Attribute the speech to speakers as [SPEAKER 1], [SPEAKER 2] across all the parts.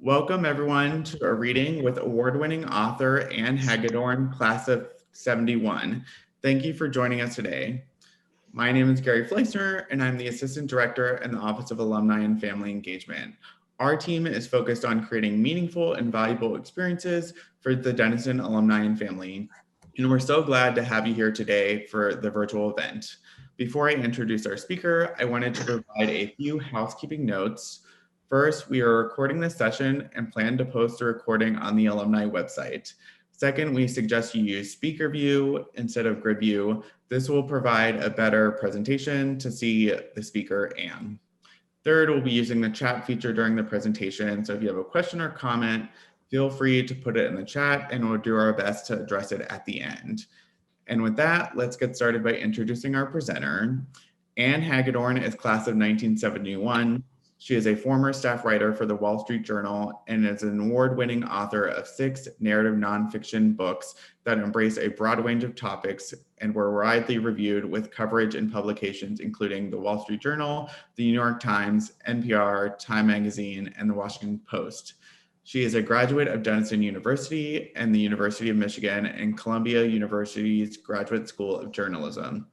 [SPEAKER 1] Welcome everyone to a reading with award-winning author Anne Hagedorn, class of 71. Thank you for joining us today. My name is Gary Fleisner, and I'm the Assistant Director in the Office of Alumni and Family Engagement. Our team is focused on creating meaningful and valuable experiences for the Denison alumni and family, and we're so glad to have you here today for the virtual event. Before I introduce our speaker, I wanted to provide a few housekeeping notes. First, we are recording this session and plan to post the recording on the alumni website. Second, we suggest you use speaker view instead of grid view. This will provide a better presentation to see the speaker and. Third, we'll be using the chat feature during the presentation. So if you have a question or comment, feel free to put it in the chat and we'll do our best to address it at the end. And with that, let's get started by introducing our presenter. Anne Hagedorn is class of 1971. She is a former staff writer for the Wall Street Journal and is an award-winning author of 6 narrative nonfiction books that embrace a broad range of topics and were widely reviewed with coverage in publications including the Wall Street Journal, the New York Times, NPR, Time Magazine, and the Washington Post. She is a graduate of Denison University and the University of Michigan and Columbia University's Graduate School of Journalism.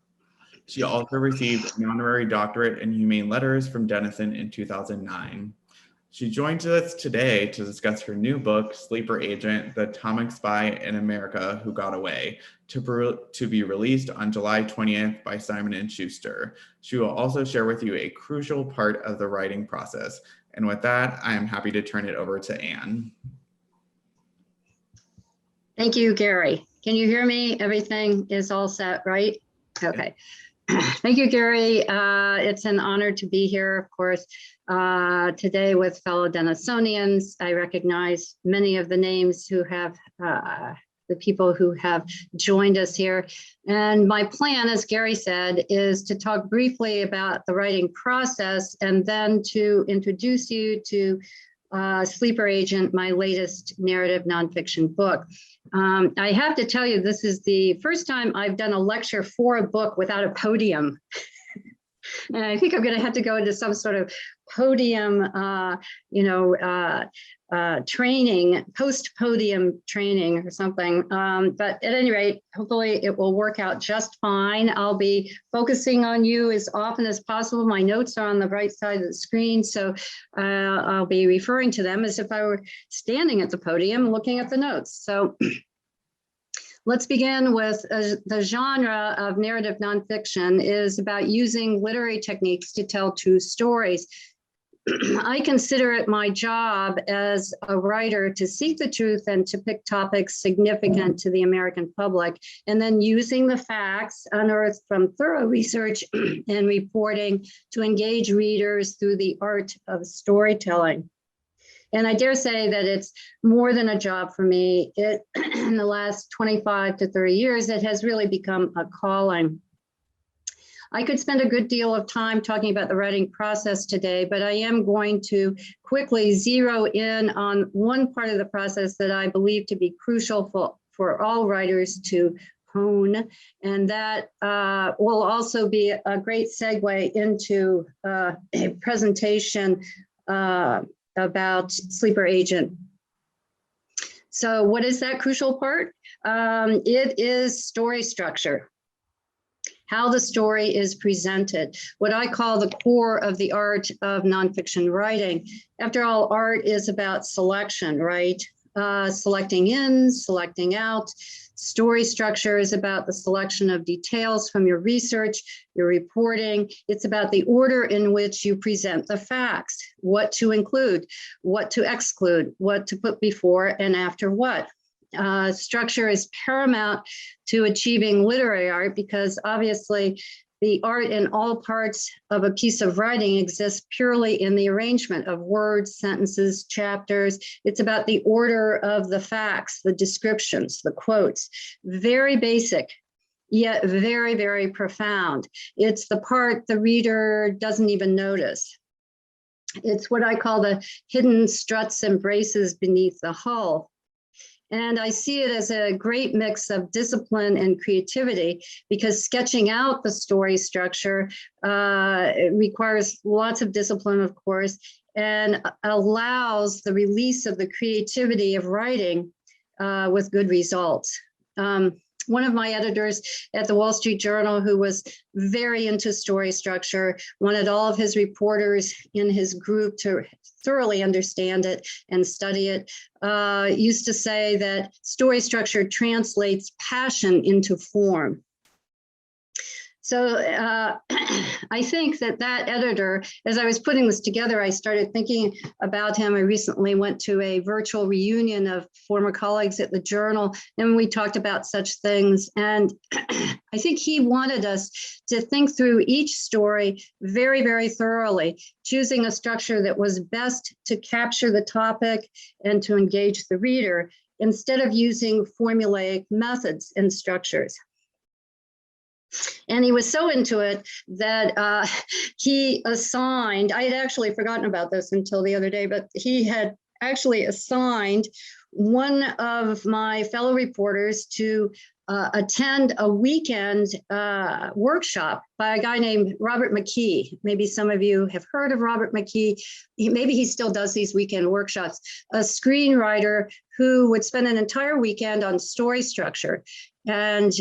[SPEAKER 1] She also received an honorary doctorate in humane letters from Denison in 2009. She joins us today to discuss her new book, Sleeper Agent, The Atomic Spy in America Who Got Away, to be released on July 20th by Simon & Schuster. She will also share with you a crucial part of the writing process. And with that, I am happy to turn it over to Anne.
[SPEAKER 2] Thank you, Gary. Can you hear me? Everything is all set, right? Okay. Thank you, Gary. It's an honor to be here, of course, today with fellow Denisonians. I recognize many of the names who have, the people who have joined us here. And my plan, as Gary said, is to talk briefly about the writing process and then to introduce you to Sleeper Agent, my latest narrative nonfiction book. I have to tell you, this is the first time I've done a lecture for a book without a podium. And I think I'm going to have to go into some sort of podium, training, post-podium training or something. But at any rate, hopefully it will work out just fine. I'll be focusing on you as often as possible. My notes are on the right side of the screen, so I'll be referring to them as if I were standing at the podium looking at the notes. So let's begin with the genre of narrative nonfiction is about using literary techniques to tell true stories. I consider it my job as a writer to seek the truth and to pick topics significant to the American public, and then using the facts unearthed from thorough research and reporting to engage readers through the art of storytelling. And I dare say that it's more than a job for me. In the last 25 to 30 years, it has really become a calling. I could spend a good deal of time talking about the writing process today, but I am going to quickly zero in on one part of the process that I believe to be crucial for all writers to hone, and that will also be a great segue into a presentation about Sleeper Agent. So what is that crucial part? It is story structure. How the story is presented, what I call the core of the art of nonfiction writing. After all, art is about selection, right? Selecting in, selecting out. Story structure is about the selection of details from your research, your reporting. It's about the order in which you present the facts, what to include, what to exclude, what to put before and after what. Structure is paramount to achieving literary art because obviously the art in all parts of a piece of writing exists purely in the arrangement of words, sentences, chapters. It's about the order of the facts, the descriptions, the quotes. Very basic, yet very, very profound. It's the part the reader doesn't even notice. It's what I call the hidden struts and braces beneath the hull. And I see it as a great mix of discipline and creativity because sketching out the story structure requires lots of discipline, of course, and allows the release of the creativity of writing with good results. One of my editors at the Wall Street Journal, who was very into story structure, wanted all of his reporters in his group to thoroughly understand it and study it, used to say that story structure translates passion into form. So I think that editor, as I was putting this together, I started thinking about him. I recently went to a virtual reunion of former colleagues at the Journal, and we talked about such things. And I think he wanted us to think through each story very, very thoroughly, choosing a structure that was best to capture the topic and to engage the reader, instead of using formulaic methods and structures. And he was so into it that he assigned, I had actually forgotten about this until the other day, but he had actually assigned one of my fellow reporters to attend a weekend workshop by a guy named Robert McKee. Maybe some of you have heard of Robert McKee. Maybe he still does these weekend workshops. A screenwriter who would spend an entire weekend on story structure. And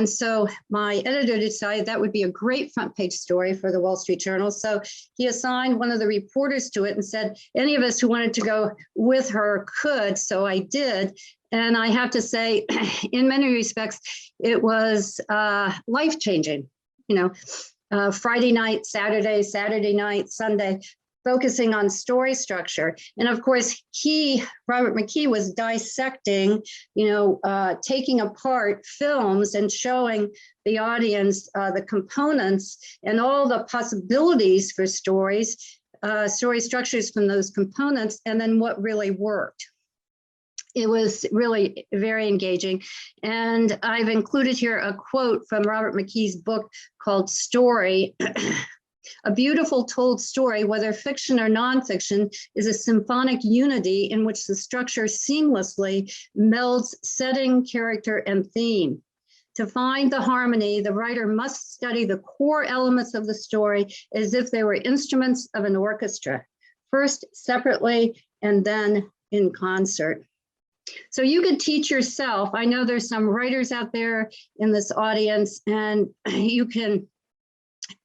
[SPEAKER 2] so my editor decided that would be a great front page story for the Wall Street Journal. So he assigned one of the reporters to it and said, any of us who wanted to go with her could. So I did. And I have to say, in many respects, it was life-changing. You know, Friday night, Saturday night, Sunday, focusing on story structure. And of course, Robert McKee, was dissecting, taking apart films and showing the audience the components and all the possibilities for story structures from those components, and then what really worked. It was really very engaging. And I've included here a quote from Robert McKee's book called Story. A beautiful told story, whether fiction or nonfiction, is a symphonic unity in which the structure seamlessly melds setting, character, and theme. To find the harmony, the writer must study the core elements of the story as if they were instruments of an orchestra, first separately and then in concert. So you could teach yourself. I know there's some writers out there in this audience, and you can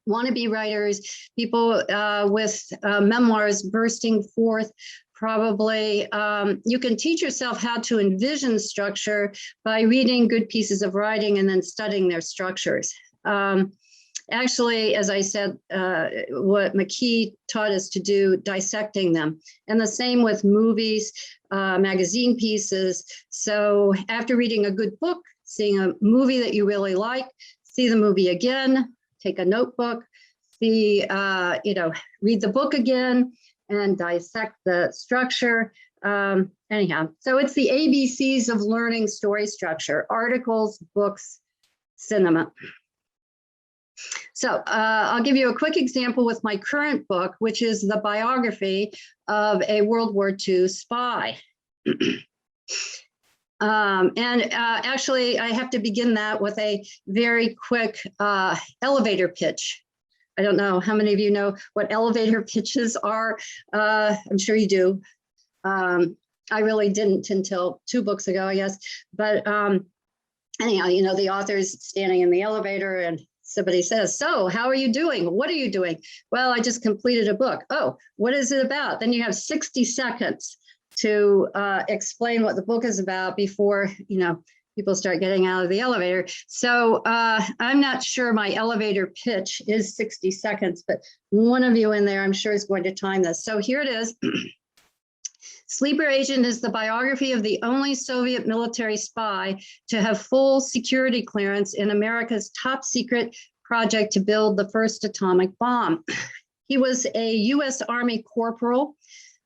[SPEAKER 2] wannabe writers, people with memoirs bursting forth, probably. You can teach yourself how to envision structure by reading good pieces of writing and then studying their structures. Actually, as I said, what McKee taught us to do, dissecting them. And the same with movies, magazine pieces. So after reading a good book, seeing a movie that you really like, see the movie again, take a notebook, read the book again and dissect the structure. Anyhow, so it's the ABCs of learning story structure: articles, books, cinema. So I'll give you a quick example with my current book, which is the biography of a World War II spy. Actually, I have to begin that with a very quick elevator pitch. I don't know how many of you know what elevator pitches are. I'm sure you do. I really didn't until 2 books ago, I guess. But anyhow, the author's standing in the elevator and somebody says, "So how are you doing? What are you doing?" "Well, I just completed a book." "Oh, what is it about?" Then you have 60 seconds to explain what the book is about before, people start getting out of the elevator. So I'm not sure my elevator pitch is 60 seconds, but one of you in there, I'm sure, is going to time this. So here it is. Sleeper Agent is the biography of the only Soviet military spy to have full security clearance in America's top secret project to build the first atomic bomb. He was a U.S. Army corporal,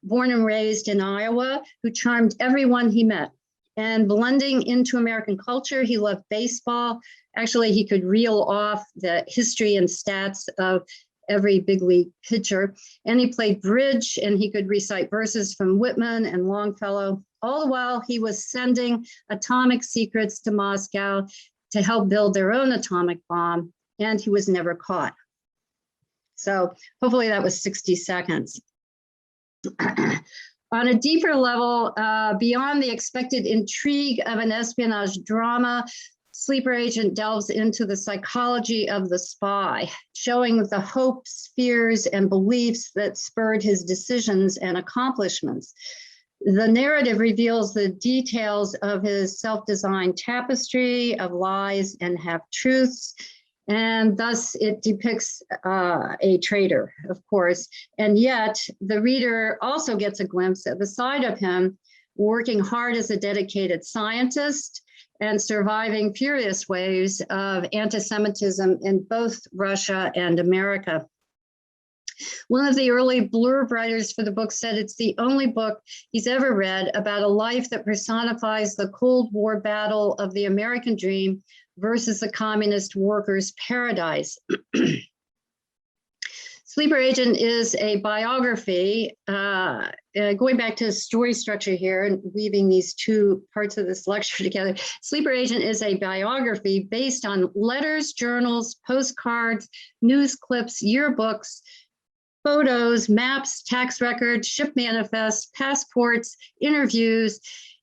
[SPEAKER 2] born and raised in Iowa, who charmed everyone he met. And blending into American culture, he loved baseball. Actually, he could reel off the history and stats of every big league pitcher. And he played bridge, and he could recite verses from Whitman and Longfellow. All the while, he was sending atomic secrets to Moscow to help build their own atomic bomb, and he was never caught. So hopefully that was 60 seconds. On a deeper level, beyond the expected intrigue of an espionage drama, Sleeper Agent delves into the psychology of the spy, showing the hopes, fears, and beliefs that spurred his decisions and accomplishments. The narrative reveals the details of his self-designed tapestry of lies and half-truths, and thus it depicts a traitor, of course. And yet the reader also gets a glimpse at the side of him working hard as a dedicated scientist and surviving furious waves of anti-Semitism in both Russia and America. One of the early blurb writers for the book said it's the only book he's ever read about a life that personifies the Cold War battle of the American dream versus the communist workers' paradise. Sleeper Agent is a biography, going back to story structure here and weaving these two parts of this lecture together. Sleeper Agent is a biography based on letters, journals, postcards, news clips, yearbooks, photos, maps, tax records, ship manifests, passports, interviews,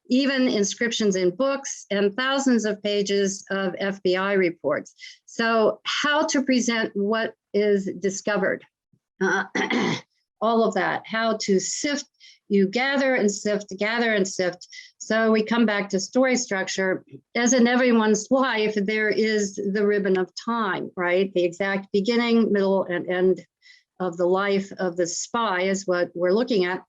[SPEAKER 2] even inscriptions in books, and thousands of pages of FBI reports. So how to present what is discovered, all of that, how to sift, you gather and sift, gather and sift. So we come back to story structure. As in everyone's life, there is the ribbon of time, right? The exact beginning, middle, and end of the life of the spy is what we're looking at.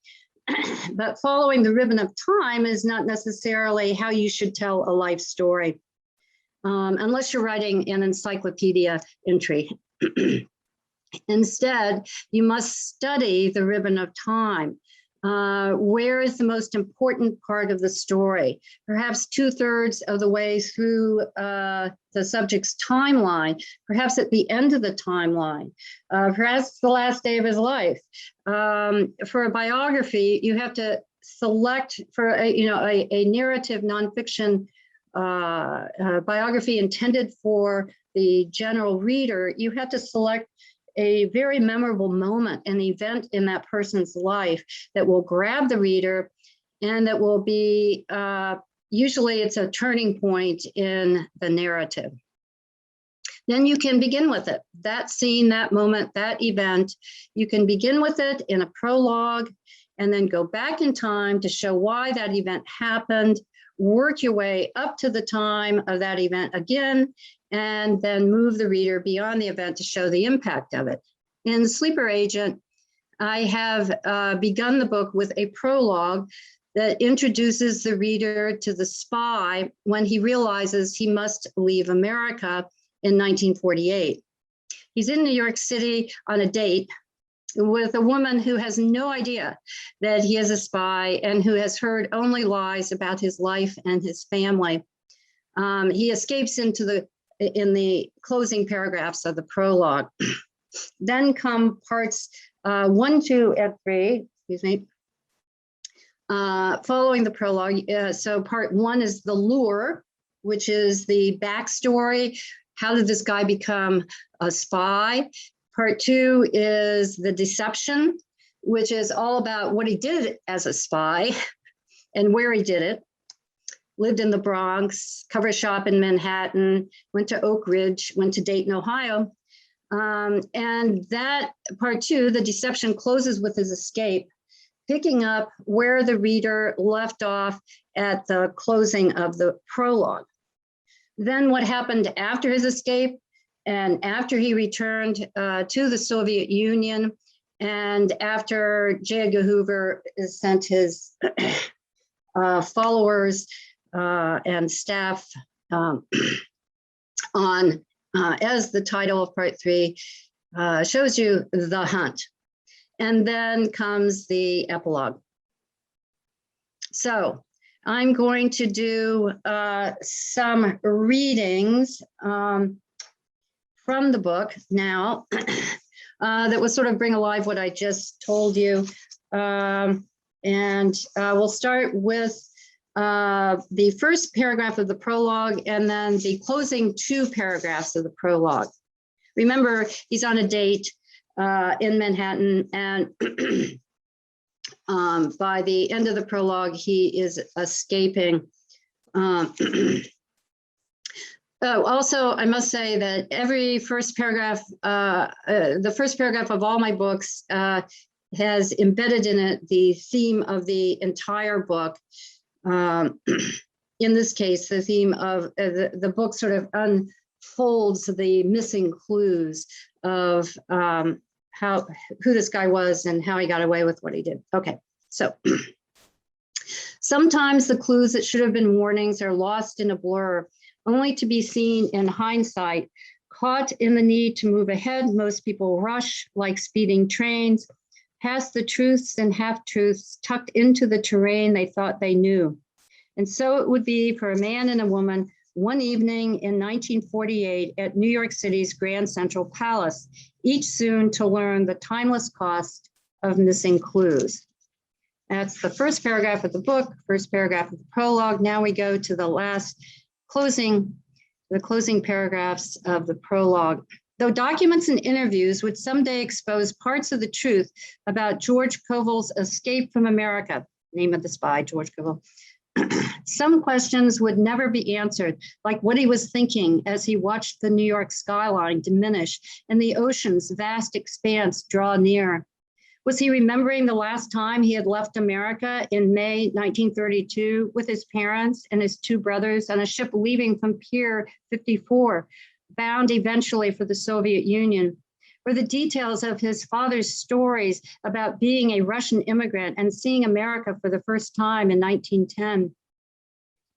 [SPEAKER 2] But following the ribbon of time is not necessarily how you should tell a life story, unless you're writing an encyclopedia entry. Instead, you must study the ribbon of time. Where is the most important part of the story? Perhaps 2/3 of the way through the subject's timeline, perhaps at the end of the timeline, perhaps the last day of his life. For a biography, you have to select for a narrative nonfiction biography intended for the general reader. You have to select a very memorable moment, an event in that person's life that will grab the reader and that will be, usually it's a turning point in the narrative. Then you can begin with it. That scene, that moment, that event, you can begin with it in a prologue and then go back in time to show why that event happened, work your way up to the time of that event again, and then move the reader beyond the event to show the impact of it. In Sleeper Agent, I have begun the book with a prologue that introduces the reader to the spy when he realizes he must leave America in 1948. He's in New York City on a date with a woman who has no idea that he is a spy and who has heard only lies about his life and his family. He escapes in the closing paragraphs of the prologue. Then come parts 1, 2, and 3, excuse me, following the prologue. So part 1 is the lure, which is the backstory. How did this guy become a spy? Part 2 is the deception, which is all about what he did as a spy and where he did it. Lived in the Bronx, cover shop in Manhattan, went to Oak Ridge, went to Dayton, Ohio. And that part 2, the deception, closes with his escape, picking up where the reader left off at the closing of the prologue. Then what happened after his escape and after he returned to the Soviet Union and after J. Edgar Hoover sent his followers and staff on, as the title of part 3 shows you, The Hunt. And then comes the epilogue. So I'm going to do some readings from the book now that will sort of bring alive what I just told you. And we'll start with the first paragraph of the prologue and then the closing 2 paragraphs of the prologue. Remember, he's on a date in Manhattan, and By the end of the prologue, he is escaping. Also, I must say that every first paragraph, the first paragraph of all my books has embedded in it the theme of the entire book. In this case, the theme of the book sort of unfolds the missing clues of who this guy was and how he got away with what he did. Okay, so sometimes the clues that should have been warnings are lost in a blur, only to be seen in hindsight. Caught in the need to move ahead, most people rush like speeding trains, past the truths and half-truths tucked into the terrain they thought they knew. And so it would be for a man and a woman one evening in 1948 at New York City's Grand Central Palace, each soon to learn the timeless cost of missing clues. That's the first paragraph of the book, first paragraph of the prologue. Now we go to the last closing paragraphs of the prologue. Though documents and interviews would someday expose parts of the truth about George Koval's escape from America, name of the spy, George Koval, some questions would never be answered, like what he was thinking as he watched the New York skyline diminish and the ocean's vast expanse draw near. Was he remembering the last time he had left America in May 1932 with his parents and his two brothers on a ship leaving from Pier 54, bound eventually for the Soviet Union? Or the details of his father's stories about being a Russian immigrant and seeing America for the first time in 1910?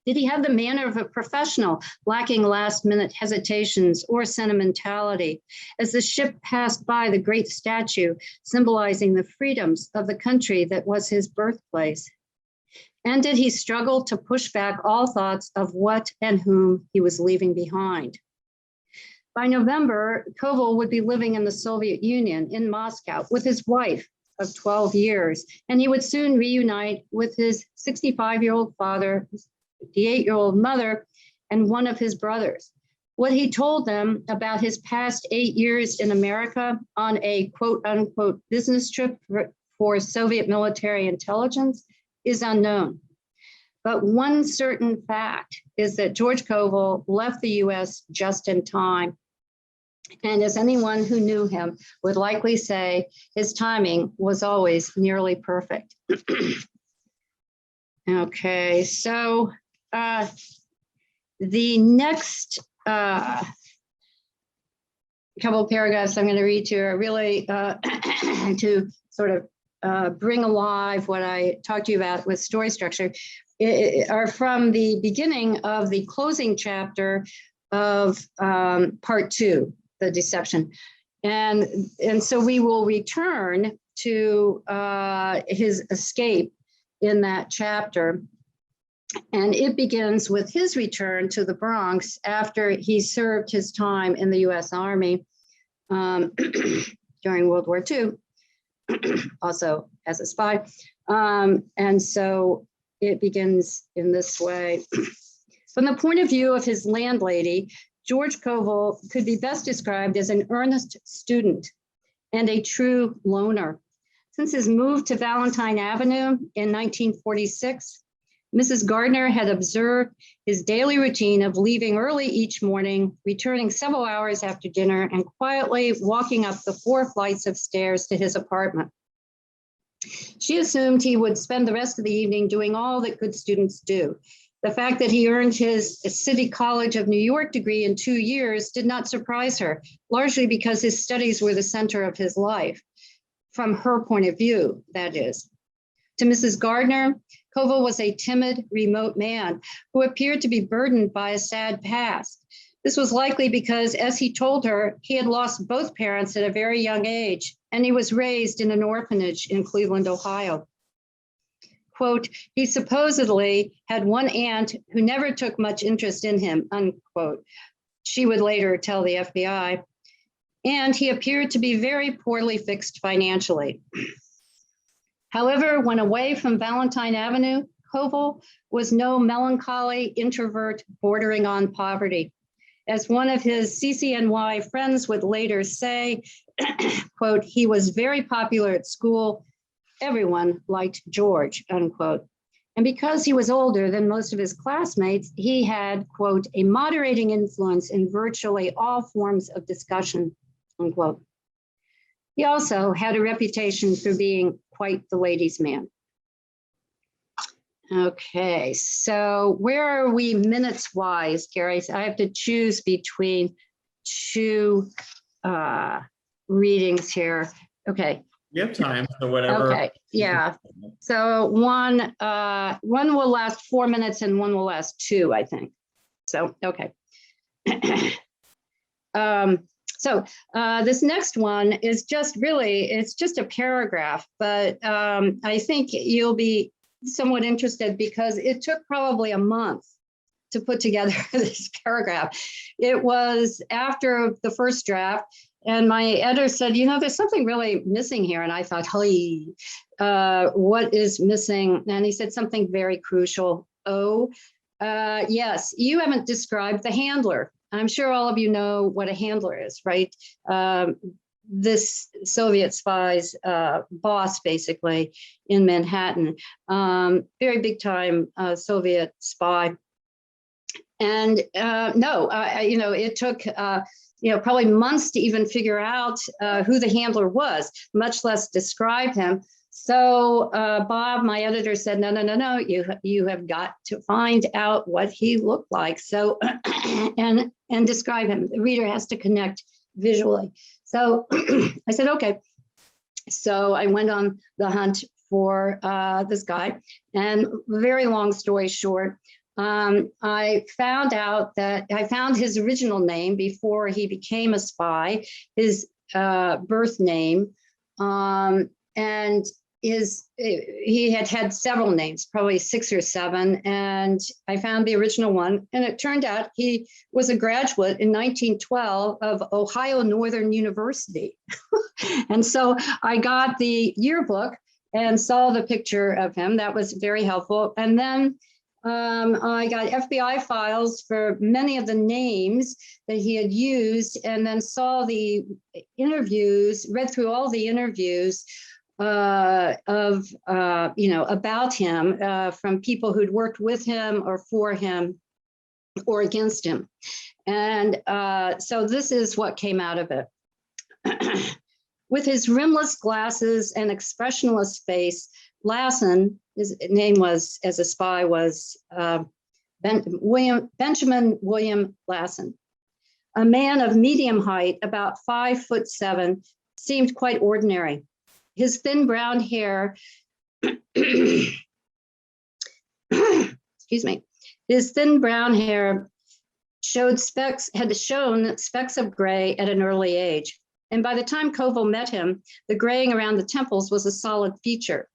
[SPEAKER 2] Did he have the manner of a professional, lacking last-minute hesitations or sentimentality, as the ship passed by the great statue symbolizing the freedoms of the country that was his birthplace? And did he struggle to push back all thoughts of what and whom he was leaving behind? By November, Koval would be living in the Soviet Union in Moscow with his wife of 12 years, and he would soon reunite with his 65-year-old father, 58-year-old mother, and one of his brothers. What he told them about his past 8 years in America on a quote-unquote business trip for Soviet military intelligence is unknown. But one certain fact is that George Koval left the US just in time. And as anyone who knew him would likely say, his timing was always nearly perfect. Okay, so the next couple of paragraphs I'm going to read to you are really to sort of bring alive what I talked to you about with story structure, are from the beginning of the closing chapter of part 2. The deception. And so we will return to his escape in that chapter. And it begins with his return to the Bronx after he served his time in the US Army during World War II, also as a spy. And so it begins in this way. From the point of view of his landlady, George Koval could be best described as an earnest student and a true loner. Since his move to Valentine Avenue in 1946, Mrs. Gardner had observed his daily routine of leaving early each morning, returning several hours after dinner, and quietly walking up the 4 flights of stairs to his apartment. She assumed he would spend the rest of the evening doing all that good students do. The fact that he earned his City College of New York degree in 2 years did not surprise her, largely because his studies were the center of his life, from her point of view, that is. To Mrs. Gardner, Koval was a timid, remote man who appeared to be burdened by a sad past. This was likely because, as he told her, he had lost both parents at a very young age, and he was raised in an orphanage in Cleveland, Ohio. Quote, he supposedly had one aunt who never took much interest in him, unquote. She would later tell the FBI. And he appeared to be very poorly fixed financially. However, when away from Valentine Avenue, Koval was no melancholy introvert bordering on poverty. As one of his CCNY friends would later say, quote, he was very popular at school, Everyone liked George, unquote. And because he was older than most of his classmates, he had, quote, a moderating influence in virtually all forms of discussion, unquote. He also had a reputation for being quite the ladies' man. Okay, so where are we minutes-wise, Gary? So I have to choose between two readings here. Okay.
[SPEAKER 1] You have time, so whatever.
[SPEAKER 2] Okay, yeah. So one will last 4 minutes and one will last 2, I think. So, okay. This next one is just really, it's just a paragraph, but I think you'll be somewhat interested because it took probably a month to put together this paragraph. It was after the first draft, and my editor said, you know, there's something really missing here. And I thought, hey, what is missing? And he said something very crucial. Yes, you haven't described the handler. I'm sure all of you know what a handler is, right? This Soviet spy's boss, basically, in Manhattan, very big time Soviet spy. And it took probably months to even figure out who the handler was, much less describe him. So Bob, my editor, said, no, you have got to find out what he looked like. So and describe him. The reader has to connect visually. So I said, okay. So I went on the hunt for this guy, and very long story short, I found out that I found his original name before he became a spy, his birth name, and he had several names, probably 6 or 7, and I found the original one, and it turned out he was a graduate in 1912 of Ohio Northern University. And so I got the yearbook and saw the picture of him. That was very helpful. And then I got FBI files for many of the names that he had used, and then saw the interviews, read through all the interviews about him from people who'd worked with him or for him or against him. And so this is what came out of it. With his rimless glasses and expressionless face, Lassen, his name was, as a spy, was Benjamin William Lassen, a man of medium height, about 5'7", seemed quite ordinary. His thin brown hair, excuse me, his thin brown hair had shown specks of gray at an early age. And by the time Koval met him, the graying around the temples was a solid feature,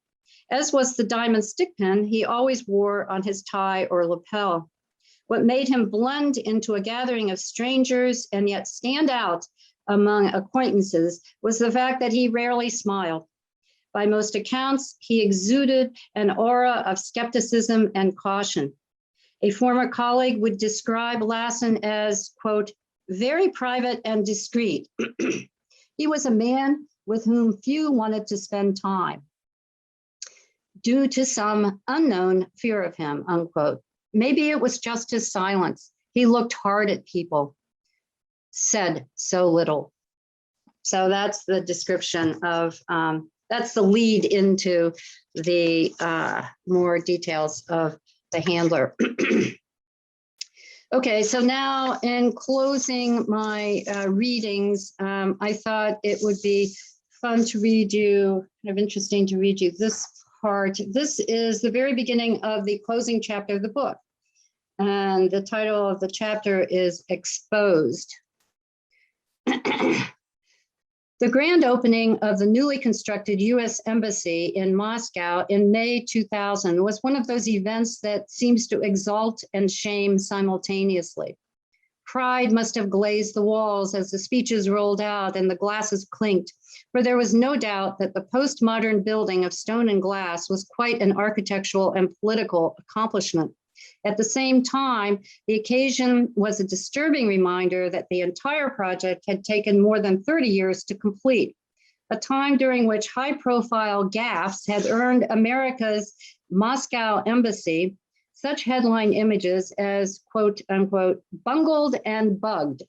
[SPEAKER 2] as was the diamond stick pin he always wore on his tie or lapel. What made him blend into a gathering of strangers and yet stand out among acquaintances was the fact that he rarely smiled. By most accounts, he exuded an aura of skepticism and caution. A former colleague would describe Lassen as, quote, very private and discreet. He was a man with whom few wanted to spend time due to some unknown fear of him, unquote. Maybe it was just his silence. He looked hard at people, said so little. So that's the description of, that's the lead into the more details of the handler. Okay, so now in closing my readings, I thought it would be fun to read you, kind of interesting to read you this part. This is the very beginning of the closing chapter of the book. And the title of the chapter is Exposed. The grand opening of the newly constructed U.S. Embassy in Moscow in May 2000 was one of those events that seems to exalt and shame simultaneously. Pride must have glazed the walls as the speeches rolled out and the glasses clinked, for there was no doubt that the postmodern building of stone and glass was quite an architectural and political accomplishment. At the same time, the occasion was a disturbing reminder that the entire project had taken more than 30 years to complete, a time during which high-profile gaffes had earned America's Moscow embassy such headline images as, quote unquote, bungled and bugged.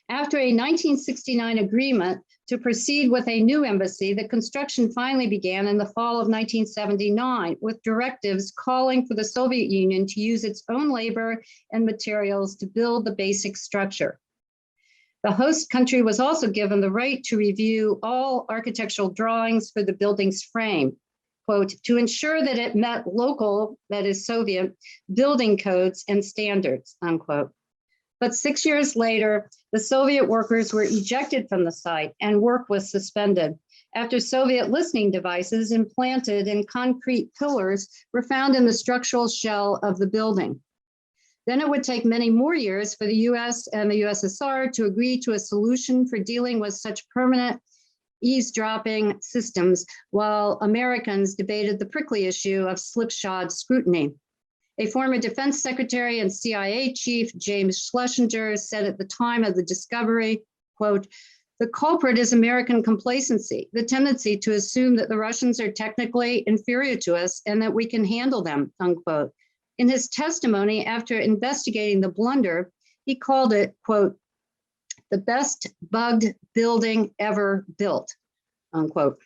[SPEAKER 2] After a 1969 agreement to proceed with a new embassy, the construction finally began in the fall of 1979, with directives calling for the Soviet Union to use its own labor and materials to build the basic structure. The host country was also given the right to review all architectural drawings for the building's frame, quote, to ensure that it met local, that is Soviet, building codes and standards, unquote. But 6 years later, the Soviet workers were ejected from the site and work was suspended after Soviet listening devices implanted in concrete pillars were found in the structural shell of the building. Then it would take many more years for the US and the USSR to agree to a solution for dealing with such permanent eavesdropping systems, while Americans debated the prickly issue of slipshod scrutiny. A former defense secretary and CIA chief, James Schlesinger, said at the time of the discovery, quote, the culprit is American complacency, the tendency to assume that the Russians are technically inferior to us and that we can handle them, unquote. In his testimony after investigating the blunder, he called it, quote, the best bugged building ever built, unquote.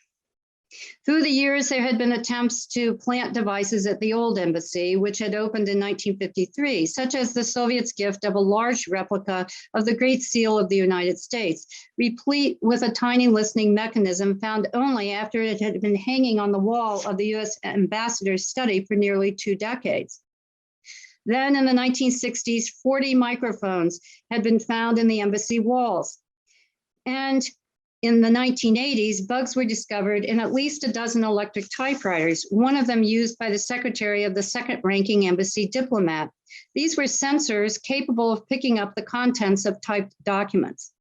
[SPEAKER 2] Through the years, there had been attempts to plant devices at the old embassy, which had opened in 1953, such as the Soviets' gift of a large replica of the Great Seal of the United States, replete with a tiny listening mechanism found only after it had been hanging on the wall of the US ambassador's study for nearly 2 decades. Then in the 1960s, 40 microphones had been found in the embassy walls. And in the 1980s, bugs were discovered in at least a dozen electric typewriters, one of them used by the secretary of the second-ranking embassy diplomat. These were sensors capable of picking up the contents of typed documents.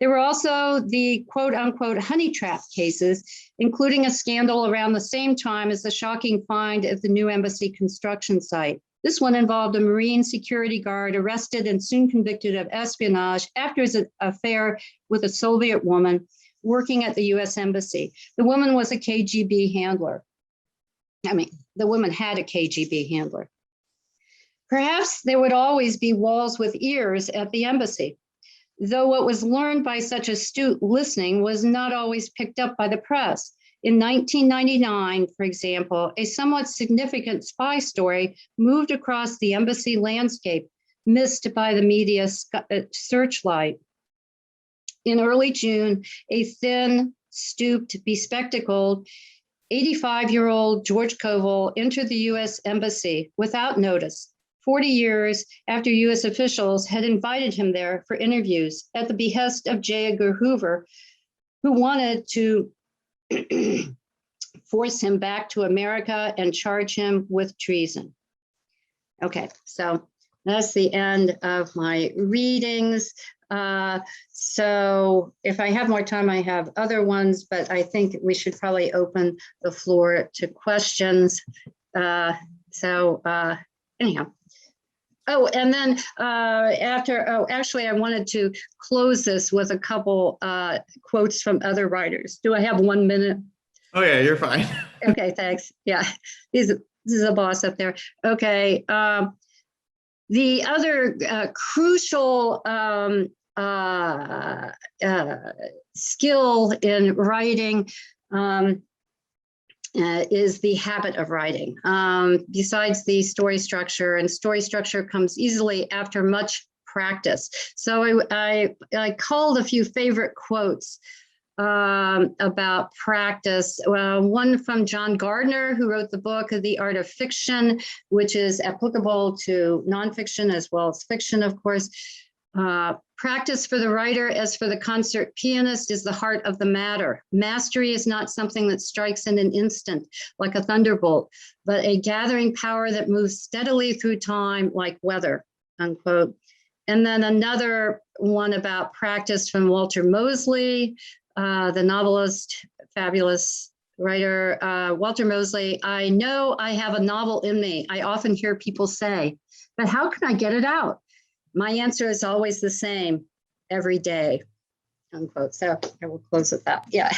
[SPEAKER 2] There were also the quote-unquote honey trap cases, including a scandal around the same time as the shocking find at the new embassy construction site. This one involved a Marine security guard arrested and soon convicted of espionage after his affair with a Soviet woman working at the US Embassy. The woman was a KGB handler. The woman had a KGB handler. Perhaps there would always be walls with ears at the embassy, though what was learned by such astute listening was not always picked up by the press. In 1999, for example, a somewhat significant spy story moved across the embassy landscape, missed by the media searchlight. In early June, a thin, stooped, bespectacled 85-year-old George Koval entered the US Embassy without notice, 40 years after US officials had invited him there for interviews at the behest of J. Edgar Hoover, who wanted to force him back to America and charge him with treason. Okay, so that's the end of my readings. So if I have more time, I have other ones, but I think we should probably open the floor to questions. Anyhow. Oh, and then actually, I wanted to close this with a couple quotes from other writers. Do I have 1 minute?
[SPEAKER 1] Oh yeah, you're fine.
[SPEAKER 2] Okay, thanks. Yeah, this is a boss up there. Okay. The other crucial skill in writing is the habit of writing. Besides the story structure, and story structure comes easily after much practice. So I culled a few favorite quotes about practice. One from John Gardner, who wrote the book The Art of Fiction, which is applicable to nonfiction as well as fiction, of course. Practice for the writer as for the concert pianist is the heart of the matter. Mastery is not something that strikes in an instant like a thunderbolt, but a gathering power that moves steadily through time like weather, unquote. And then another one about practice from Walter Mosley, the novelist, fabulous writer, Walter Mosley. I know I have a novel in me. I often hear people say, but how can I get it out? My answer is always the same: every day. unquote. So I will close with that. Yeah.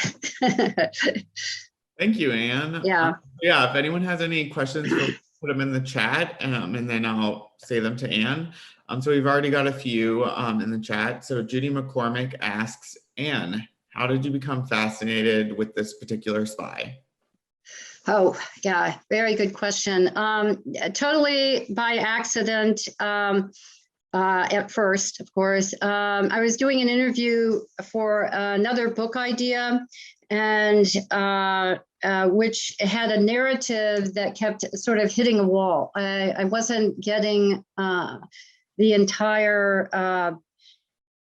[SPEAKER 1] Thank you, Anne.
[SPEAKER 2] Yeah.
[SPEAKER 1] Yeah, if anyone has any questions, put them in the chat, and then I'll say them to Anne. So we've already got a few in the chat. So Judy McCormick asks, Anne, how did you become fascinated with this particular spy?
[SPEAKER 2] Oh, yeah, very good question. Totally by accident. At first, of course, I was doing an interview for another book idea, and which had a narrative that kept sort of hitting a wall. I wasn't getting the entire,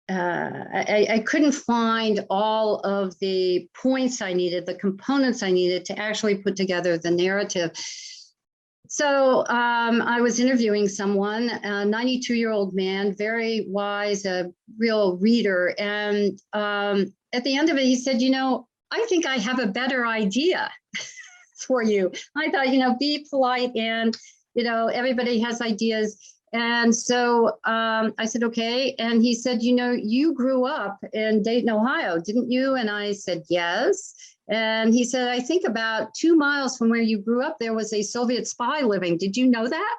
[SPEAKER 2] I couldn't find all of the points I needed, the components I needed to actually put together the narrative. So I was interviewing someone, a 92-year-old man, very wise, a real reader. And at the end of it, he said, I think I have a better idea for you. I thought, be polite, and, everybody has ideas. And so I said, okay. And he said, you grew up in Dayton, Ohio, didn't you? And I said, yes. And he said, I think about 2 miles from where you grew up, there was a Soviet spy living. Did you know that?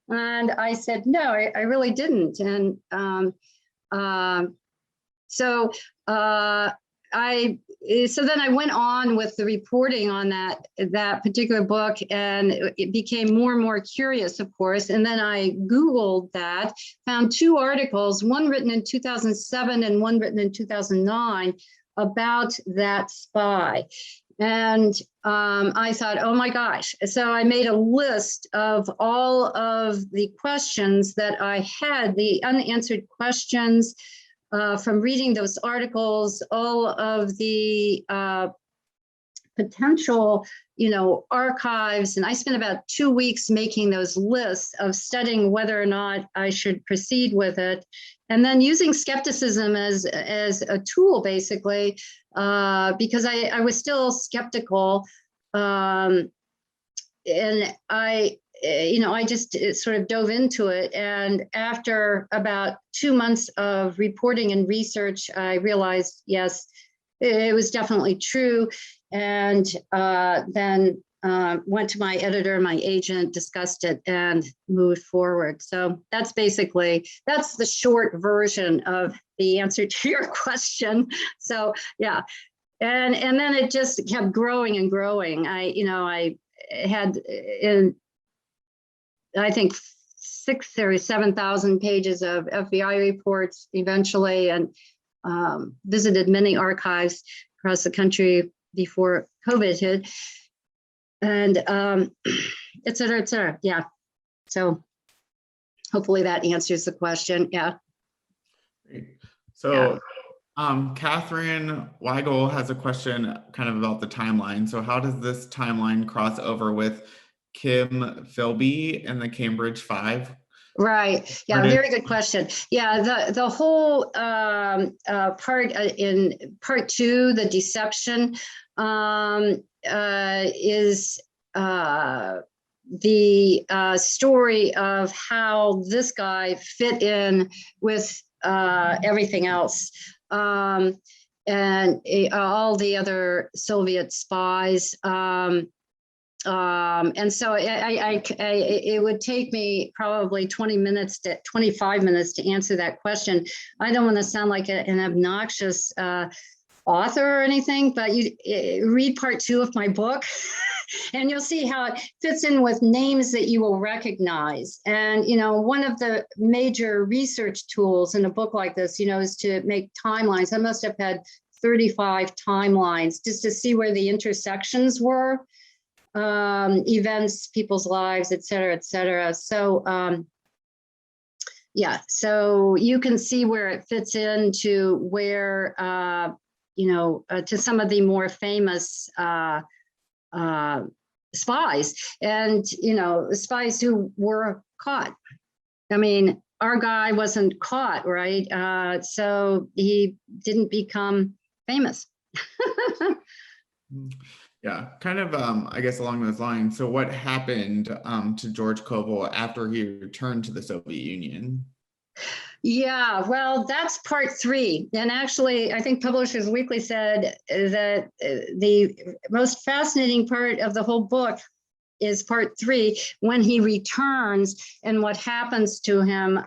[SPEAKER 2] And I said, no, I really didn't. And so then I went on with the reporting on that particular book, and it became more and more curious, of course. And then I Googled that, found 2 articles, one written in 2007 and one written in 2009 about that spy. And I thought, oh my gosh. So I made a list of all of the questions that I had, the unanswered questions from reading those articles, all of the potential, archives. And I spent about 2 weeks making those lists of studying whether or not I should proceed with it. And then using skepticism as a tool, basically, because I was still skeptical. And I just sort of dove into it. And after about 2 months of reporting and research, I realized, yes, it was definitely true. And then went to my editor, my agent, discussed it, and moved forward. So that's the short version of the answer to your question. So yeah, and then it just kept growing and growing. I had I think 6,000 or 7,000 pages of FBI reports eventually, and visited many archives across the country before COVID hit, and et cetera, et cetera. Yeah. So hopefully that answers the question. Yeah.
[SPEAKER 1] Great. So Catherine Weigel has a question kind of about the timeline. So how does this timeline cross over with Kim Philby and the Cambridge Five?
[SPEAKER 2] Right. Yeah. Very good question. Yeah. The whole part in part 2, the deception, is the story of how this guy fit in with everything else. And all the other Soviet spies. And so it would take me probably 25 minutes to answer that question. I don't want to sound like an obnoxious author or anything, but you read part 2 of my book and you'll see how it fits in with names that you will recognize. And, one of the major research tools in a book like this, is to make timelines. I must have had 35 timelines just to see where the intersections were, events, people's lives, et cetera, et cetera. So, yeah, so you can see where it fits into where, to some of the more famous spies and, spies who were caught. I mean, our guy wasn't caught, right? So he didn't become famous.
[SPEAKER 1] Yeah, kind of, I guess along those lines. So what happened to George Koval after he returned to the Soviet Union?
[SPEAKER 2] Yeah, well, that's part 3. And actually, I think Publishers Weekly said that the most fascinating part of the whole book is part 3, when he returns and what happens to him.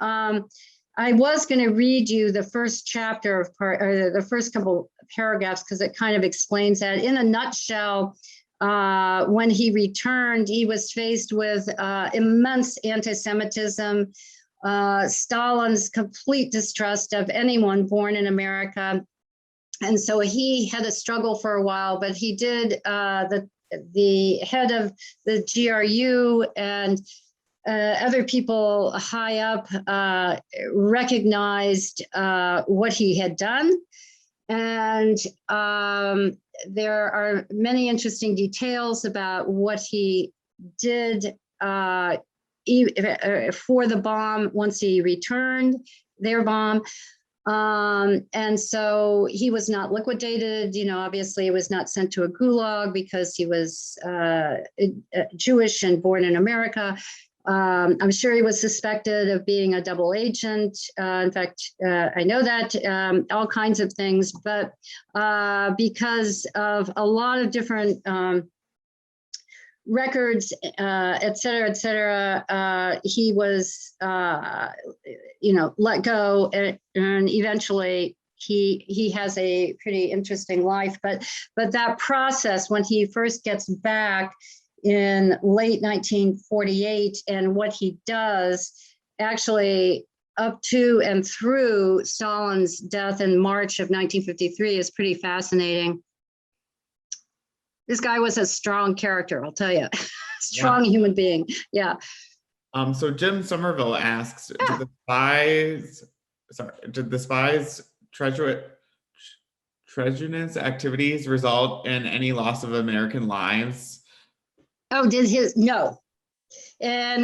[SPEAKER 2] I was going to read you the first chapter of the first couple paragraphs, because it kind of explains that. In a nutshell, when he returned, he was faced with immense anti-Semitism, Stalin's complete distrust of anyone born in America. And so he had a struggle for a while, but he did, the head of the GRU and other people high up recognized what he had done. And there are many interesting details about what he did for the bomb once he returned their bomb. And so he was not liquidated, obviously he was not sent to a gulag because he was Jewish and born in America. I'm sure he was suspected of being a double agent. In fact, I know that, all kinds of things, but because of a lot of different records, et cetera, he was, let go, and eventually he has a pretty interesting life. But that process, when he first gets back in late 1948, and what he does actually up to and through Stalin's death in March of 1953 is pretty fascinating. This guy was a strong character, I'll tell you. Strong human being. Yeah.
[SPEAKER 1] So Jim Somerville asks, did the spies' treasonous activities result in any loss of American lives?
[SPEAKER 2] Oh, no. And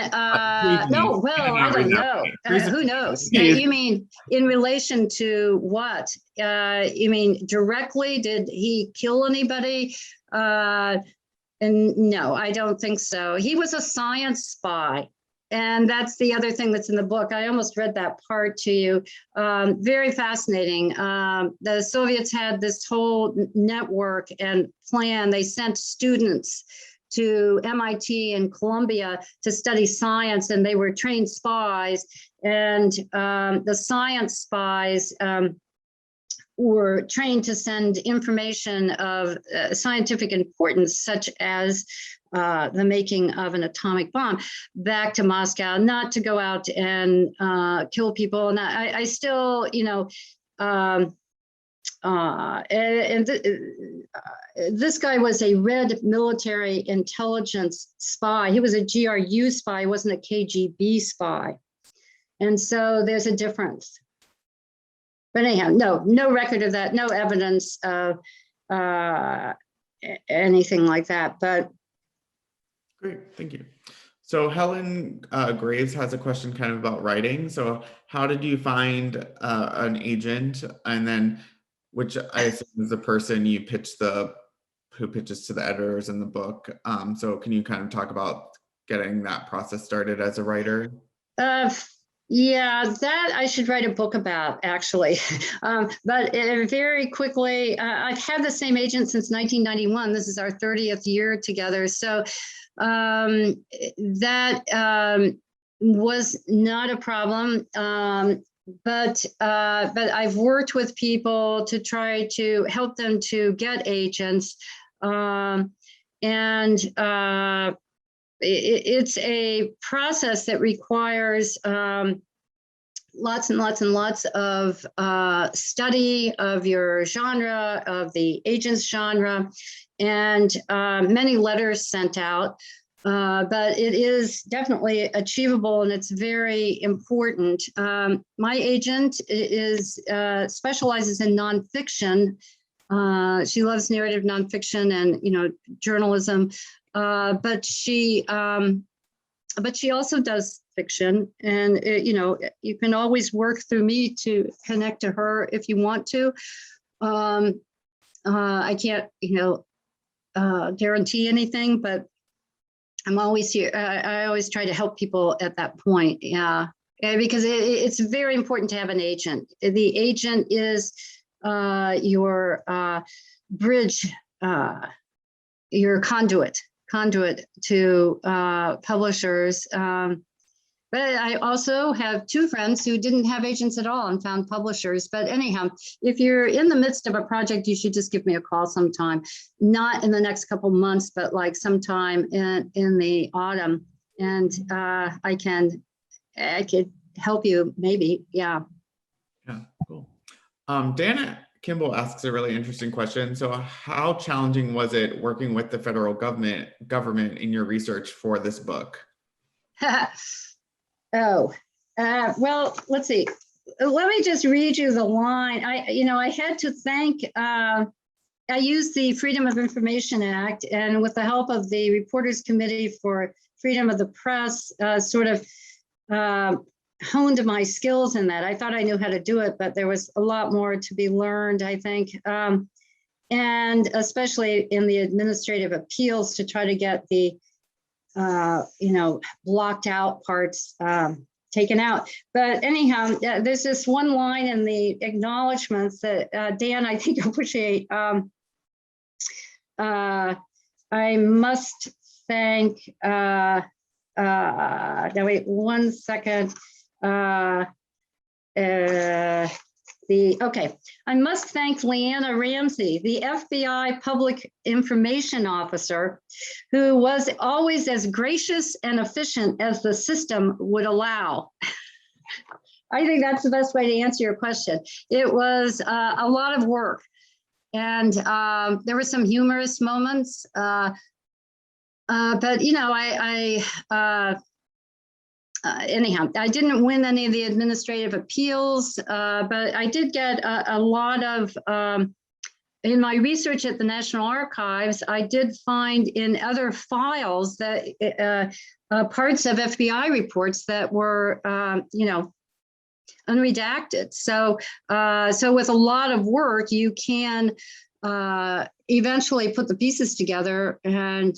[SPEAKER 2] no, well, I don't know. Who knows? You mean in relation to what? You mean directly? Did he kill anybody? And no, I don't think so. He was a science spy. And that's the other thing that's in the book. I almost read that part to you. Very fascinating. The Soviets had this whole network and plan. They sent students to MIT and Columbia to study science, and they were trained spies. And the science spies were trained to send information of scientific importance, such as the making of an atomic bomb, back to Moscow, not to go out and kill people. And I still, this guy was a Red military intelligence spy. He was a GRU spy, wasn't a KGB spy. And so there's a difference. But anyhow, no record of that, no evidence of anything like that. But
[SPEAKER 1] great, thank you. So Helen Graves has a question kind of about writing. So how did you find an agent, and then which I assume is the person you who pitches to the editors in the book? So can you kind of talk about getting that process started as a writer?
[SPEAKER 2] Yeah, that I should write a book about, actually. But very quickly, I've had the same agent since 1991. This is our 30th year together. So that was not a problem. But I've worked with people to try to help them to get agents. It's a process that requires lots and lots and lots of study of your genre, of the agent's genre, and many letters sent out. But it is definitely achievable, and it's very important. My agent specializes in nonfiction. She loves narrative nonfiction and journalism. But she also does fiction, and you can always work through me to connect to her if you want to. I can't guarantee anything, but I'm always here. I always try to help people at that point. Yeah. because it's very important to have an agent. The agent is your bridge, your conduit to publishers. But I also have two friends who didn't have agents at all and found publishers. But anyhow, if you're in the midst of a project, you should just give me a call sometime, not in the next couple months, but like sometime in the autumn. And I could help you maybe. Yeah.
[SPEAKER 1] Yeah, cool. Dana Kimball asks a really interesting question. So how challenging was it working with the federal government in your research for this book?
[SPEAKER 2] Well, let's see. Let me just read you the line. I had to thank, I used the Freedom of Information Act, and with the help of the Reporters Committee for Freedom of the Press, sort of honed my skills in that. I thought I knew how to do it, but there was a lot more to be learned, I think. And especially in the administrative appeals to try to get the blocked out parts taken out. But anyhow, there's this one line in the acknowledgements that Dan, I think you appreciate. I must thank, now wait 1 second. I must thank Leanna Ramsey, the FBI public information officer, who was always as gracious and efficient as the system would allow. I think that's the best way to answer your question. It was a lot of work, and there were some humorous moments, but anyhow, I didn't win any of the administrative appeals, but I did get a lot of, in my research at the National Archives, I did find in other files that parts of FBI reports that were, unredacted. So with a lot of work, you can eventually put the pieces together, and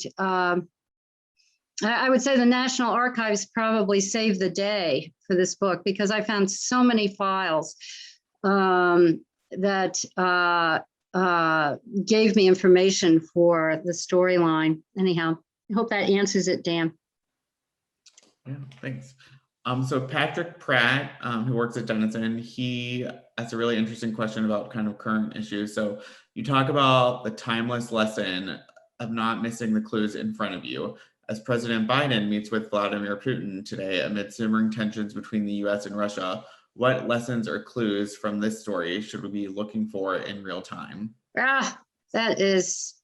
[SPEAKER 2] I would say the National Archives probably saved the day for this book, because I found so many files that gave me information for the storyline. Anyhow, I hope that answers it, Dan.
[SPEAKER 1] Yeah, thanks. So Patrick Pratt, who works at Denison, he asked a really interesting question about kind of current issues. So you talk about the timeless lesson of not missing the clues in front of you. As President Biden meets with Vladimir Putin today amid simmering tensions between the US and Russia, what lessons or clues from this story should we be looking for in real time?
[SPEAKER 2] That is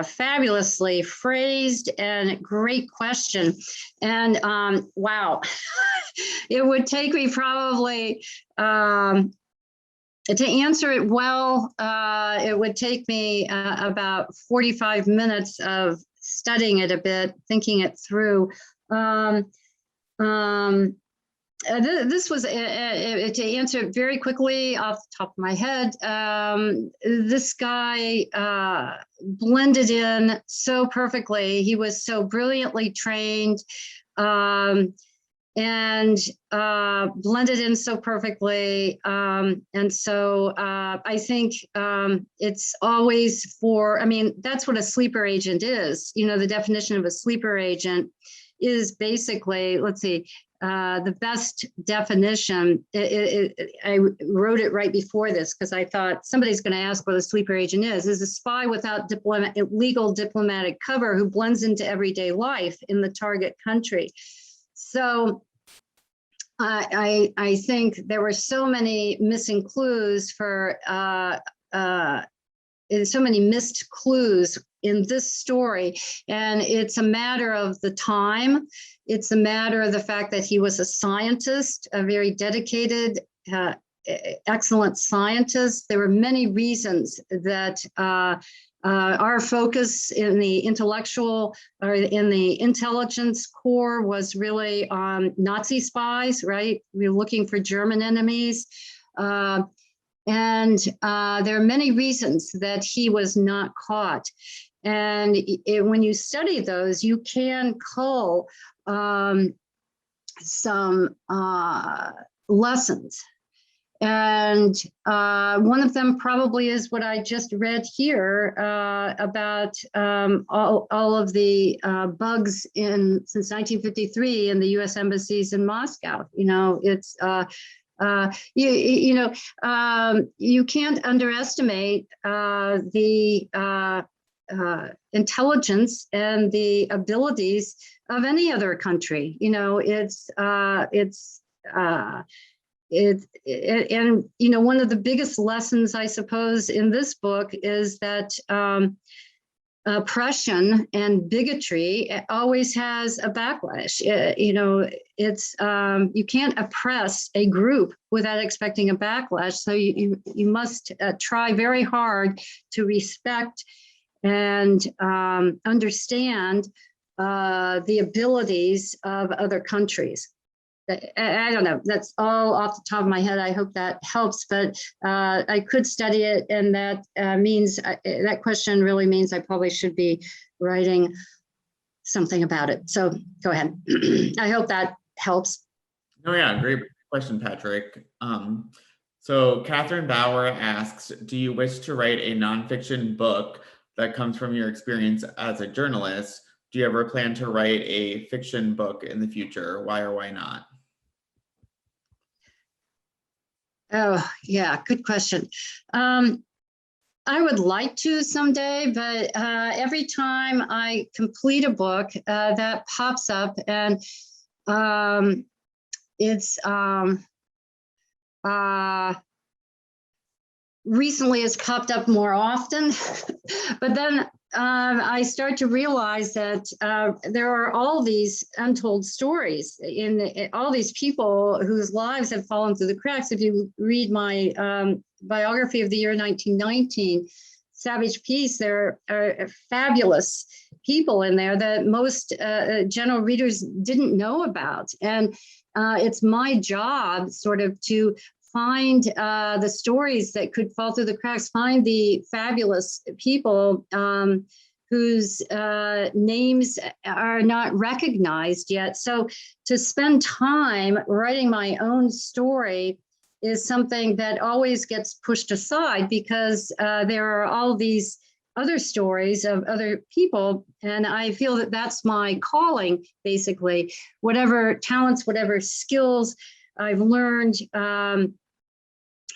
[SPEAKER 2] fabulously phrased and great question. And wow, it would take me probably, to answer it well, it would take me about 45 minutes of studying it a bit, thinking it through. This was, to answer it very quickly off the top of my head, this guy blended in so perfectly. He was so brilliantly trained, and blended in so perfectly. And so I think it's always that's what a sleeper agent is. The definition of a sleeper agent is basically, let's see, the best definition, I wrote it right before this because I thought somebody's going to ask what a sleeper agent is a spy without legal diplomatic cover who blends into everyday life in the target country. So I think there were so many missing clues for so many missed clues in this story, and it's a matter of the time. It's a matter of the fact that he was a scientist, a very dedicated, excellent scientist. There were many reasons that our focus in the intellectual or in the intelligence corps was really on Nazi spies, right? We were looking for German enemies. And there are many reasons that he was not caught. And when you study those, you can cull some lessons. And one of them probably is what I just read here about all of the bugs since 1953 in the U.S. embassies in Moscow. You know, it's you can't underestimate the intelligence and the abilities of any other country. You know, and you know, one of the biggest lessons, I suppose, in this book is that oppression and bigotry always has a backlash. You know, it's you can't oppress a group without expecting a backlash. So you must try very hard to respect and understand the abilities of other countries. I don't know, that's all off the top of my head. I hope that helps, but I could study it, and that means, that question really means I probably should be writing something about it. So go ahead. I hope that helps.
[SPEAKER 1] Oh yeah, great question, Patrick. So Catherine Bauer asks, do you wish to write a nonfiction book that comes from your experience as a journalist? Do you ever plan to write a fiction book in the future? Why or why not?
[SPEAKER 2] Oh, yeah, good question. I would like to someday, but every time I complete a book, that pops up, and it's recently it's popped up more often, but then I start to realize that there are all these untold stories in all these people whose lives have fallen through the cracks. If you read my biography of the year 1919, Savage Peace, there are fabulous people in there that most general readers didn't know about. And it's my job sort of to find the stories that could fall through the cracks, find the fabulous people whose names are not recognized yet. So to spend time writing my own story is something that always gets pushed aside, because there are all these other stories of other people. And I feel that that's my calling, basically. Whatever talents, whatever skills I've learned,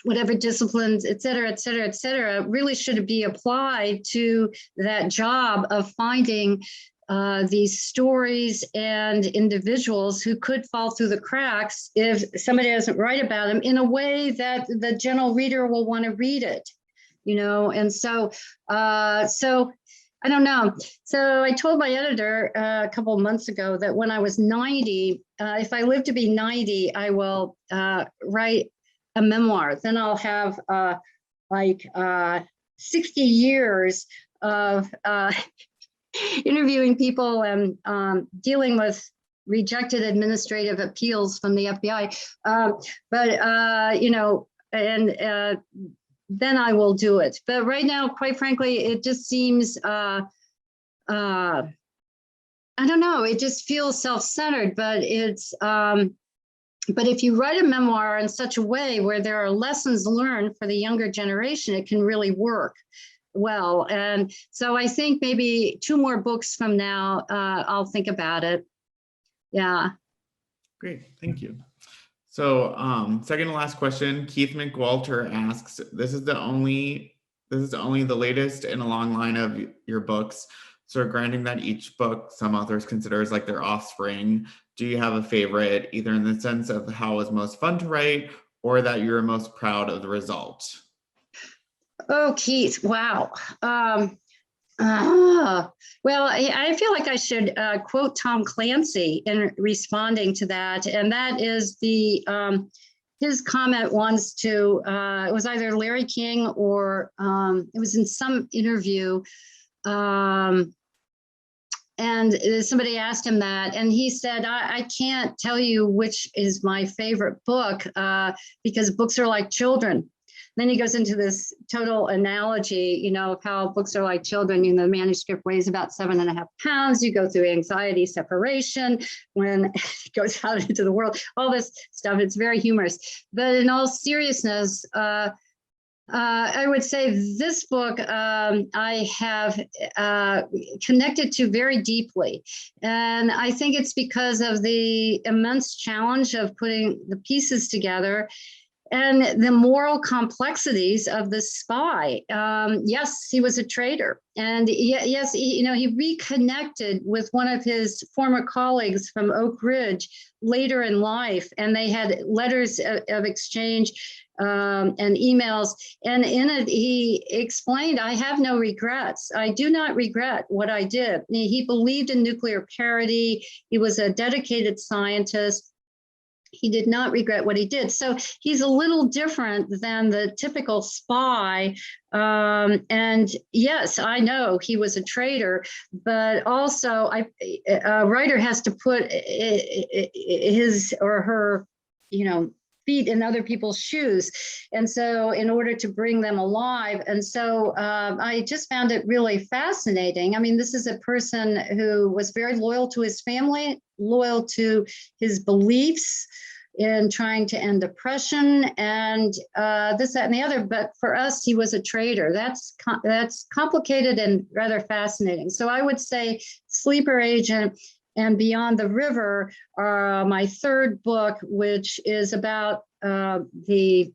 [SPEAKER 2] whatever disciplines, et cetera, really should be applied to that job of finding these stories and individuals who could fall through the cracks if somebody doesn't write about them in a way that the general reader will want to read it, you know. And so, I don't know. So I told my editor a couple of months ago that when I was 90, if I live to be 90, I will write a memoir. Then I'll have 60 years of interviewing people and dealing with rejected administrative appeals from the FBI. You know, and then I will do it. But right now, quite frankly, it just seems, I don't know, it just feels self-centered, but it's, but if you write a memoir in such a way where there are lessons learned for the younger generation, it can really work well. And so I think maybe 2 more books from now, I'll think about it. Yeah.
[SPEAKER 1] Great, thank you. So second to last question, Keith McWalter asks, this is only the latest in a long line of your books. So granting that each book some authors consider as like their offspring, do you have a favorite, either in the sense of how it was most fun to write or that you're most proud of the result?
[SPEAKER 2] Oh, Keith, wow. Well, I feel like I should quote Tom Clancy in responding to that. And that is his comment once to, it was either Larry King or it was in some interview. And somebody asked him that, and he said, I can't tell you which is my favorite book because books are like children. Then he goes into this total analogy, you know, of how books are like children. You know, the manuscript weighs about 7.5 pounds. You go through anxiety, separation when it goes out into the world, all this stuff. It's very humorous. But in all seriousness, I would say this book I have connected to very deeply. And I think it's because of the immense challenge of putting the pieces together and the moral complexities of the spy. Yes, he was a traitor. And yes, he reconnected with one of his former colleagues from Oak Ridge later in life, and they had letters of exchange and emails. And in it, he explained, I have no regrets. I do not regret what I did. He believed in nuclear parity. He was a dedicated scientist. He did not regret what he did. So he's a little different than the typical spy. And yes, I know he was a traitor, but also a writer has to put his or her, feet in other people's shoes. And so in order to bring them alive. And so I just found it really fascinating. I mean, this is a person who was very loyal to his family, loyal to his beliefs in trying to end oppression and this, that, and the other. But for us, he was a traitor. That's complicated and rather fascinating. So I would say Sleeper Agent and Beyond the River are my third book, which is about the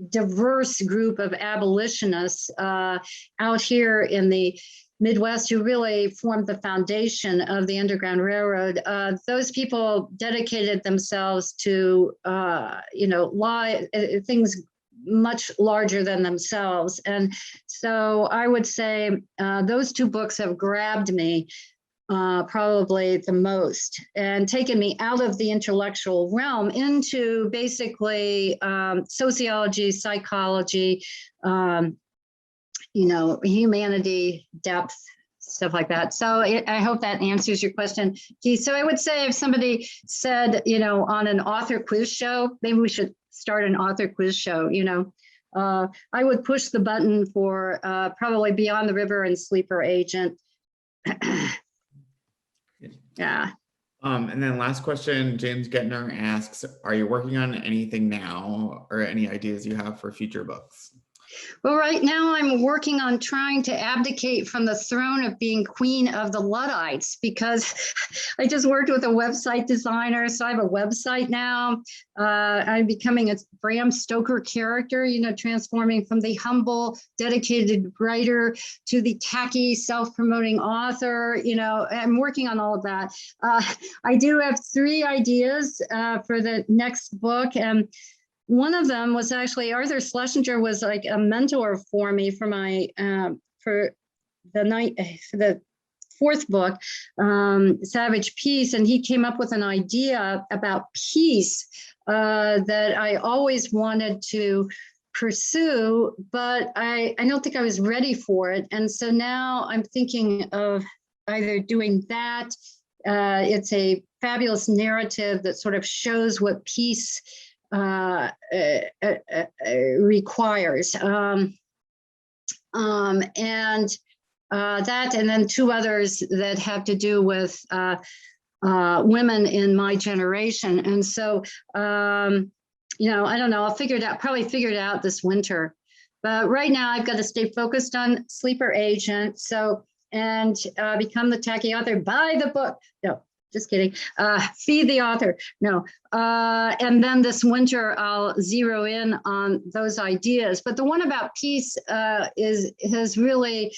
[SPEAKER 2] diverse group of abolitionists out here in the Midwest who really formed the foundation of the Underground Railroad. Those people dedicated themselves to, things much larger than themselves. And so I would say those two books have grabbed me probably the most and taken me out of the intellectual realm into basically sociology, psychology, humanity, depth, stuff like that. So I hope that answers your question, Keith. So I would say if somebody said, on an author quiz show, maybe we should start an author quiz show, I would push the button for probably Beyond the River and Sleeper Agent. Yeah.
[SPEAKER 1] And then last question, James Gettner asks, are you working on anything now or any ideas you have for future books?
[SPEAKER 2] Well, right now I'm working on trying to abdicate from the throne of being queen of the Luddites because I just worked with a website designer. So I have a website now. I'm becoming a Bram Stoker character, transforming from the humble, dedicated writer to the tacky, self-promoting author. I'm working on all of that. I do have 3 ideas for the next book. And one of them was actually Arthur Schlesinger was like a mentor for me for my for the 4th book, Savage Peace, and he came up with an idea about peace that I always wanted to pursue, but I don't think I was ready for it, and so now I'm thinking of either doing that. It's a fabulous narrative that sort of shows what peace requires, and that, and then 2 others that have to do with women in my generation. And so, I don't know, I'll probably figure it out this winter. But right now I've got to stay focused on Sleeper Agent. So, and become the tacky author, buy the book. No. Just kidding. Feed the author. No. And then this winter, I'll zero in on those ideas. But the one about peace has really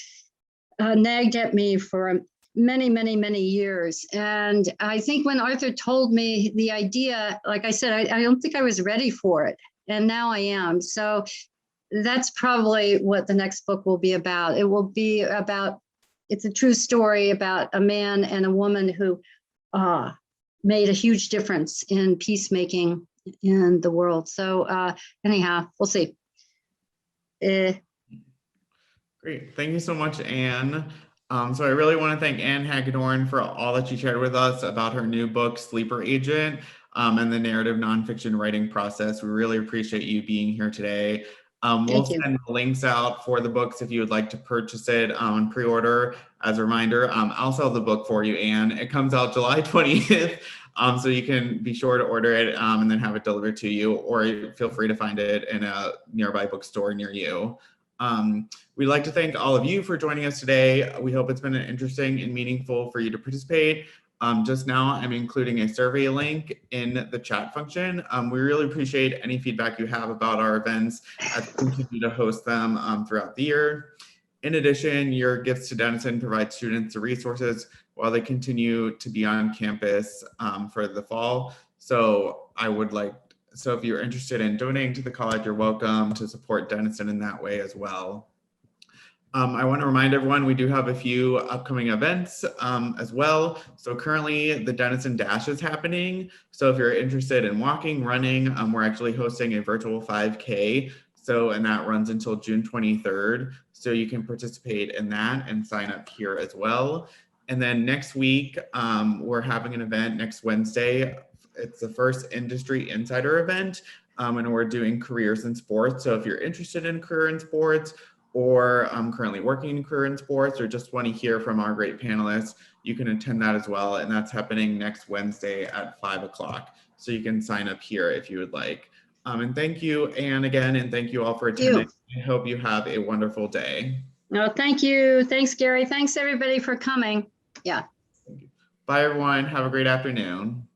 [SPEAKER 2] nagged at me for many, many, many years. And I think when Arthur told me the idea, like I said, I don't think I was ready for it. And now I am. So that's probably what the next book will be about. It will be about, it's a true story about a man and a woman who made a huge difference in peacemaking in the world. So anyhow, we'll see.
[SPEAKER 1] Great. Thank you so much, Anne. So I really want to thank Anne Hagedorn for all that she shared with us about her new book, Sleeper Agent, and the narrative nonfiction writing process. We really appreciate you being here today. We'll
[SPEAKER 2] Thank you.
[SPEAKER 1] send the links out for the books if you would like to purchase it on pre-order. As a reminder, I'll sell the book for you, Anne. It comes out July 20th, so you can be sure to order it and then have it delivered to you, or feel free to find it in a nearby bookstore near you. We'd like to thank all of you for joining us today. We hope it's been interesting and meaningful for you to participate. Just now, I'm including a survey link in the chat function. We really appreciate any feedback you have about our events as we continue to host them throughout the year. In addition, your gifts to Denison provide students the resources while they continue to be on campus for the fall. So if you're interested in donating to the college, you're welcome to support Denison in that way as well. I want to remind everyone we do have a few upcoming events as well. So currently the Denison Dash is happening. So if you're interested in walking, running, we're actually hosting a virtual 5K. And that runs until June 23rd. So you can participate in that and sign up here as well. And then next week, we're having an event next Wednesday. It's the first Industry Insider event, and we're doing careers in sports. So if you're interested in career in sports, or currently working in career in sports, or just want to hear from our great panelists, you can attend that as well. And that's happening next Wednesday at 5 o'clock. So you can sign up here if you would like. And thank you, Anne, again, and thank you all for attending. I hope you have a wonderful day.
[SPEAKER 2] No, thank you. Thanks, Gary. Thanks, everybody, for coming. Yeah.
[SPEAKER 1] Bye, everyone. Have a great afternoon.